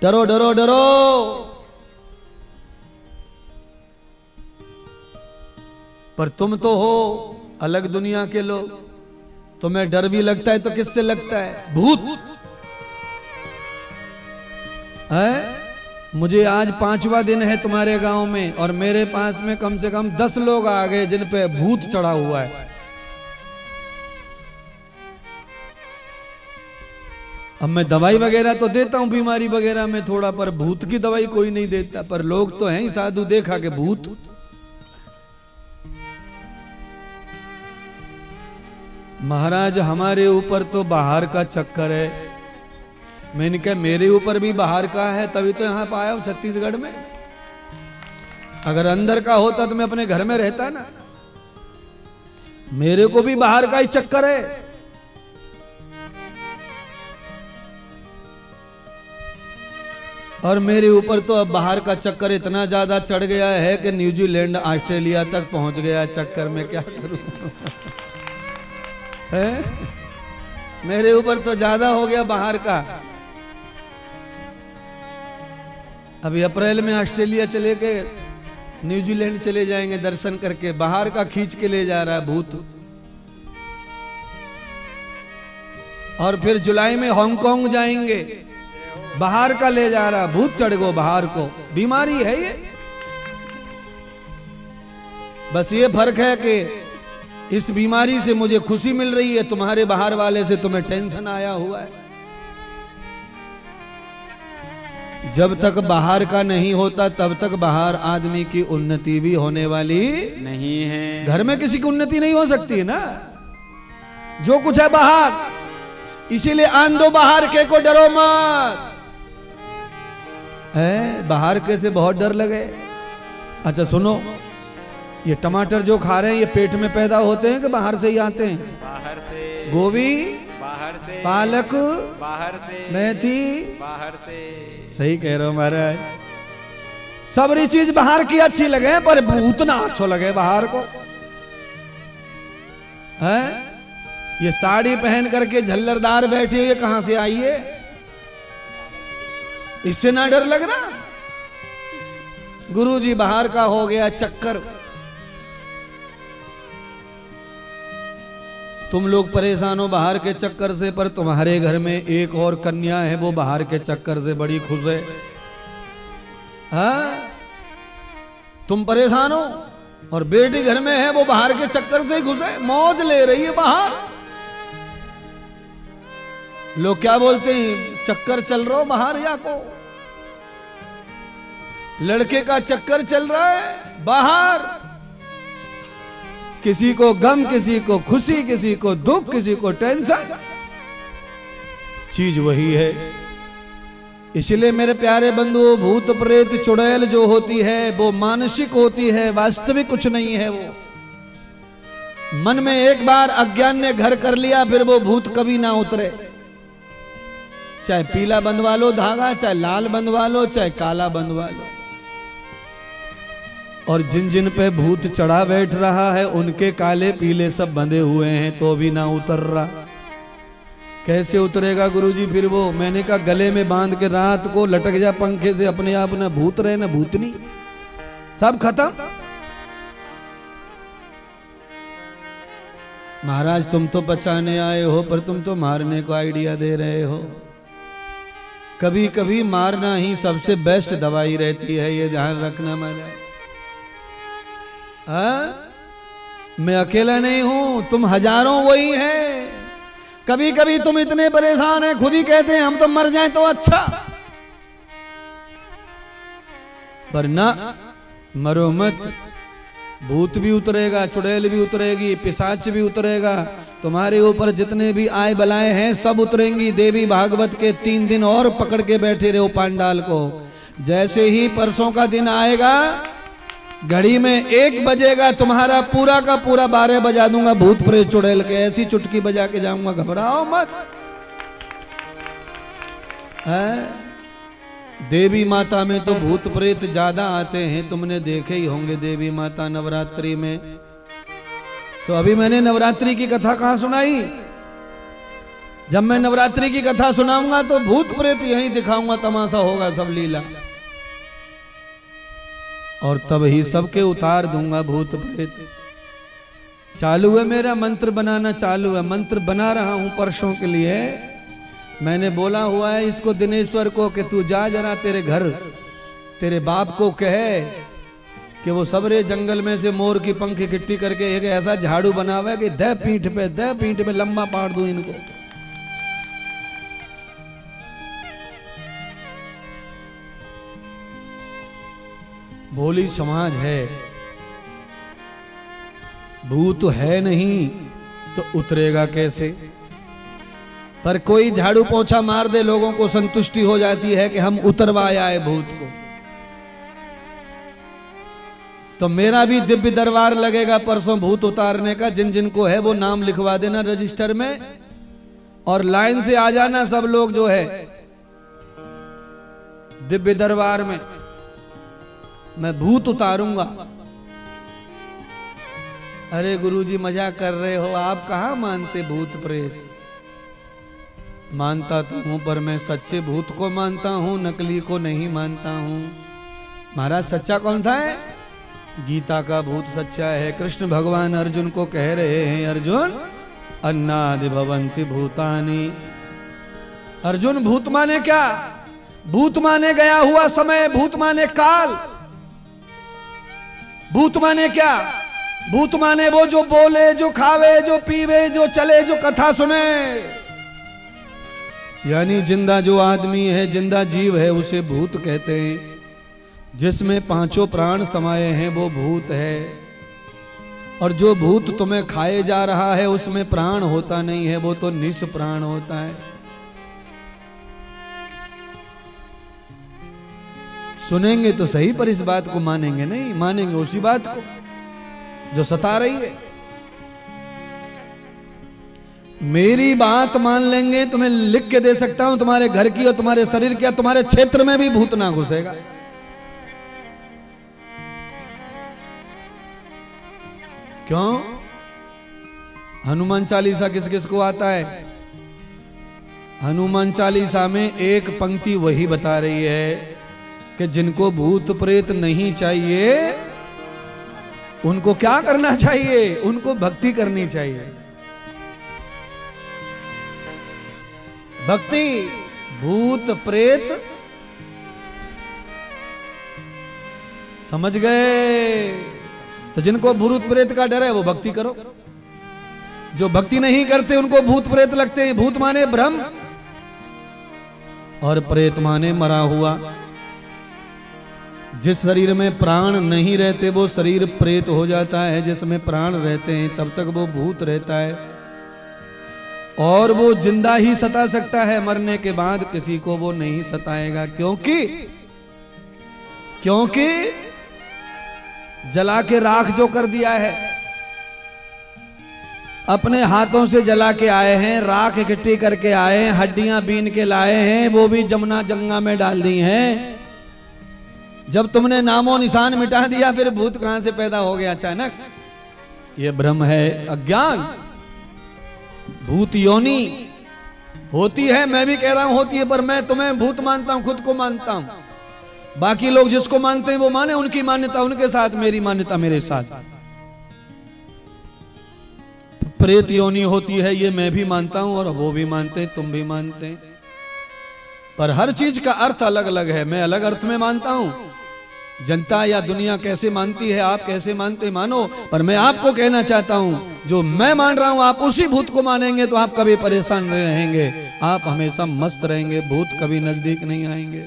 डरो डरो डरो। पर तुम तो हो अलग दुनिया के लोग, तुम्हें डर भी लगता है तो किससे लगता है? भूत है। मुझे आज 5वां दिन है तुम्हारे गांव में और मेरे पास में कम से कम 10 लोग आ गए जिन पे भूत चढ़ा हुआ है। अब मैं दवाई वगैरह तो देता हूं बीमारी वगैरह में थोड़ा, पर भूत की दवाई कोई नहीं देता। पर लोग तो हैं ही साधु, देखा के भूत। महाराज हमारे ऊपर तो बाहर का चक्कर है। मैंने कहा मेरे ऊपर भी बाहर का है, तभी तो यहां पाया हूं छत्तीसगढ़ में। अगर अंदर का होता तो मैं अपने घर में रहता ना। मेरे को भी बाहर का ही चक्कर है। और मेरे ऊपर तो अब बाहर का चक्कर इतना ज्यादा चढ़ गया है कि न्यूजीलैंड ऑस्ट्रेलिया तक पहुंच गया चक्कर में। क्या करूं है? मेरे ऊपर तो ज्यादा हो गया बाहर का। अभी अप्रैल में ऑस्ट्रेलिया चले गए, न्यूजीलैंड चले जाएंगे दर्शन करके। बाहर का खींच के ले जा रहा है भूत। और फिर जुलाई में हांगकांग जाएंगे, बाहर का ले जा रहा भूत। चढ़ गो बाहर को, बीमारी है ये। बस ये फर्क है कि इस बीमारी से मुझे खुशी मिल रही है, तुम्हारे बाहर वाले से तुम्हें टेंशन आया हुआ है। जब तक बाहर का नहीं होता तब तक बाहर आदमी की उन्नति भी होने वाली नहीं है। घर में किसी की उन्नति नहीं हो सकती है ना, जो कुछ है बाहर। इसीलिए आन दो बाहर के को, डरो मत। है बाहर के से बहुत डर लगे। अच्छा सुनो, ये टमाटर जो खा रहे हैं ये पेट में पैदा होते हैं कि बाहर से ही आते हैं? बाहर से। गोभी बाहर से। पालक बाहर से। मेथी बाहर से। सही कह रहे हो महाराज। सबरी चीज बाहर की अच्छी लगे पर भूत ना अच्छो लगे बाहर को। है ये साड़ी पहन करके झल्लरदार बैठी हुई कहां से आई है? इससे ना डर लग रहा? गुरुजी बाहर का हो गया चक्कर। तुम लोग परेशान हो बाहर के चक्कर से, पर तुम्हारे घर में एक और कन्या है, वो बाहर के चक्कर से बड़ी खुश है। हाँ? तुम परेशान हो और बेटी घर में है, वो बाहर के चक्कर से ही खुश है, मौज ले रही है बाहर। लोग क्या बोलते हैं, चक्कर चल रहा हो बाहर या को? लड़के का चक्कर चल रहा है बाहर। किसी को गम, किसी को खुशी, किसी को दुख, किसी को टेंशन, चीज वही है। इसलिए मेरे प्यारे बंधुओं, भूत प्रेत चुड़ैल जो होती है वो मानसिक होती है, वास्तविक कुछ नहीं है। वो मन में एक बार अज्ञान ने घर कर लिया, फिर वो भूत कभी ना उतरे। चाहे पीला बंधवा लो धागा, चाहे लाल बंधवा लो, चाहे काला बंधवा लो। और जिन जिन पे भूत चढ़ा बैठ रहा है उनके काले पीले सब बंधे हुए हैं, तो भी ना उतर रहा। कैसे उतरेगा गुरुजी फिर वो? मैंने कहा गले में बांध के रात को लटक जा पंखे से, अपने आप ना भूत रहे ना भूतनी, सब खत्म। महाराज तुम तो बचाने आए हो, पर तुम तो मारने को आइडिया दे रहे हो। कभी कभी मारना ही सबसे बेस्ट दवाई रहती है, ये ध्यान रखना महाराज। मैं अकेला नहीं हूं, तुम हजारों वही हैं। कभी कभी तुम इतने परेशान हैं, खुद ही कहते हैं हम तो मर जाएं तो अच्छा। पर ना, मरो मत। भूत भी उतरेगा, चुड़ैल भी उतरेगी, पिशाच भी उतरेगा। तुम्हारे ऊपर जितने भी आय बलाएं हैं सब उतरेंगी। देवी भागवत के 3 दिन और पकड़ के बैठे रहो पांडाल को। जैसे ही परसों का दिन आएगा, घड़ी में 1 बजेगा, तुम्हारा पूरा का पूरा 12 बजा दूंगा भूत प्रेत चुड़ैल के। ऐसी चुटकी बजा के जाऊंगा, घबराओ मत। है? देवी माता में तो भूत प्रेत ज्यादा आते हैं, तुमने देखे ही होंगे देवी माता नवरात्रि में। तो अभी मैंने नवरात्रि की कथा कहां सुनाई? जब मैं नवरात्रि की कथा सुनाऊंगा तो भूत प्रेत यहीं दिखाऊंगा, तमाशा होगा सब लीला, और तब ही सबके उतार दूंगा भूत प्रेत। चालू है मेरा मंत्र बनाना, चालू है, मंत्र बना रहा हूं परसों के लिए। मैंने बोला हुआ है इसको दिनेश्वर को कि तू जा जरा तेरे घर, तेरे बाप को कहे कि वो सबरे जंगल में से मोर की पंख इकट्ठी करके एक ऐसा झाड़ू बनावे कि दे पीठ पे लंबा पाड़ दूं इनको। भोली समाज है, भूत है नहीं तो उतरेगा कैसे। पर कोई झाड़ू पोछा मार दे, लोगों को संतुष्टि हो जाती है कि हम उतरवाए आए भूत को। तो मेरा भी दिव्य दरबार लगेगा परसों भूत उतारने का। जिन जिन को है वो नाम लिखवा देना रजिस्टर में, और लाइन से आ जाना सब लोग जो है दिव्य दरबार में। मैं भूत उतारूंगा। अरे गुरुजी मजाक कर रहे हो, आप कहां मानते भूत प्रेत? मानता तो हूं, पर मैं सच्चे भूत को मानता हूं, नकली को नहीं मानता हूं। महाराज सच्चा कौन सा है? गीता का भूत सच्चा है। कृष्ण भगवान अर्जुन को कह रहे हैं, अर्जुन अन्नादि भवन्ति भूतानि। अर्जुन भूत माने क्या? भूत माने गया हुआ समय, भूत माने काल। भूत माने क्या? भूत माने वो जो बोले, जो खावे, जो पीवे, जो चले, जो कथा सुने। यानी जिंदा जो आदमी है, जिंदा जीव है, उसे भूत कहते हैं। जिसमें पांचों प्राण समाये हैं वो भूत है। और जो भूत तुम्हें खाए जा रहा है उसमें प्राण होता नहीं है, वो तो निष्प्राण होता है। सुनेंगे तो सही, पर इस बात को मानेंगे नहीं, मानेंगे उसी बात को जो सता रही है। मेरी बात मान लेंगे, तुम्हें लिख के दे सकता हूं, तुम्हारे घर की और तुम्हारे शरीर की, तुम्हारे क्षेत्र में भी भूत ना घुसेगा। क्यों? हनुमान चालीसा किस किस को आता है? हनुमान चालीसा में एक पंक्ति वही बता रही है कि जिनको भूत प्रेत नहीं चाहिए उनको क्या करना चाहिए? उनको भक्ति करनी चाहिए। भक्ति। भूत प्रेत समझ गए? तो जिनको भूत प्रेत का डर है वो भक्ति करो। जो भक्ति नहीं करते उनको भूत प्रेत लगते हैं। भूत माने ब्रह्म और प्रेत माने मरा हुआ। जिस शरीर में प्राण नहीं रहते वो शरीर प्रेत हो जाता है, जिसमें प्राण रहते हैं तब तक वो भूत रहता है। और वो जिंदा ही सता सकता है, मरने के बाद किसी को वो नहीं सताएगा। क्योंकि जला के राख जो कर दिया है, अपने हाथों से जला के आए हैं, राख इकट्ठी करके आए हैं, हड्डियां बीन के लाए हैं, वो भी जमुना गंगा में डाल दी हैं। जब तुमने नामो निशान मिटा दिया फिर भूत कहां से पैदा हो गया अचानक? ये भ्रम है, अज्ञान। भूत योनि होती है, मैं भी कह रहा हूं होती है, पर मैं तुम्हें भूत मानता हूं, खुद को मानता हूं। बाकी लोग जिसको मानते हैं वो माने, उनकी मान्यता उनके साथ, मेरी मान्यता मेरे साथ। प्रेत योनि होती है ये मैं भी मानता हूं और वो भी मानते हैं, तुम भी मानते हैं। पर हर चीज का अर्थ अलग अलग है। मैं अलग अर्थ में मानता हूं। जनता या दुनिया कैसे मानती है, आप कैसे मानते, मानो। पर मैं आपको कहना चाहता हूं, जो मैं मान रहा हूं आप उसी भूत को मानेंगे तो आप कभी परेशान नहीं रहेंगे, आप हमेशा मस्त रहेंगे, भूत कभी नजदीक नहीं आएंगे।